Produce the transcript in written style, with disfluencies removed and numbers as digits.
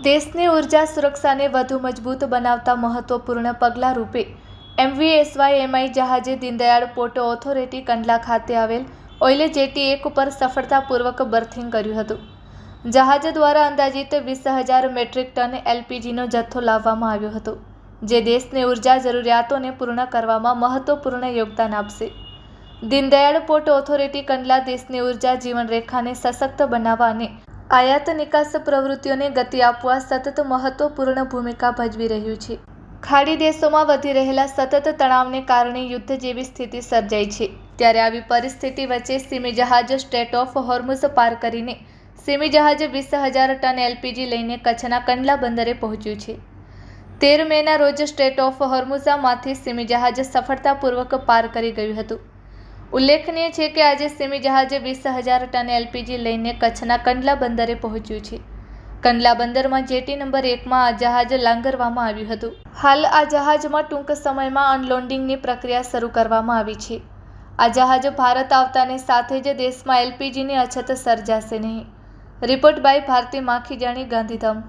દેશની ઉર્જા સુરક્ષાને વધુ મજબૂત બનાવતા મહત્વપૂર્ણ પગલાં રૂપે MVSYMI જહાજે દીનદયાળ પોર્ટ ઓથોરિટી કંડલા ખાતે આવેલ ઓઇલ જેટી 1 ઉપર સફળતાપૂર્વક બર્થિંગ કર્યું હતું. જહાજ દ્વારા અંદાજિત 20,000 મેટ્રિક ટન LPGનો જથ્થો લાવવામાં આવ્યો હતો, જે દેશની ઉર્જા જરૂરિયાતોને પૂર્ણ કરવામાં મહત્વપૂર્ણ યોગદાન આપશે. દીનદયાળ પોર્ટ ઓથોરિટી કંડલા દેશની ઉર્જા જીવનરેખાને સશક્ત બનાવવા અને આયાત નિકાસ પ્રવૃત્તિઓને ગતિ આપવા સતત મહત્વપૂર્ણ ભૂમિકા ભજવી રહ્યું છે. ખાડી દેશોમાં વધી રહેલા સતત તણાવને કારણે યુદ્ધ જેવી સ્થિતિ સર્જાઈ છે. ત્યારે આવી પરિસ્થિતિ વચ્ચે સીમી જહાજ સ્ટ્રેટ ઓફ હોર્મુઝ પાર કરીને સીમી જહાજ 20,000 ટન LPG લઈને કચ્છના કંડલા બંદરે પહોંચ્યું છે. 13 મેના રોજ સ્ટ્રેટ ઓફ હોર્મુઝમાંથી સીમી જહાજ સફળતાપૂર્વક પાર કરી ગયું હતું. ઉલ્લેખનીય છે કે આજે સીમી જહાજ 20,000 ટન LPG લઈને કચ્છના કંડલા બંદરે પહોંચ્યું છે. કંડલા બંદરમાં જેટી નંબર 1માં આ જહાજ લાંગરવામાં આવ્યું હતું. હાલ આ જહાજમાં ટૂંક સમયમાં અનલોડિંગની પ્રક્રિયા શરૂ કરવામાં આવી છે. આ જહાજ ભારત આવતાની સાથે જ દેશમાં LPGની અછત સર્જાશે નહીં. Report by Bharati Makhijani, Gandhidham.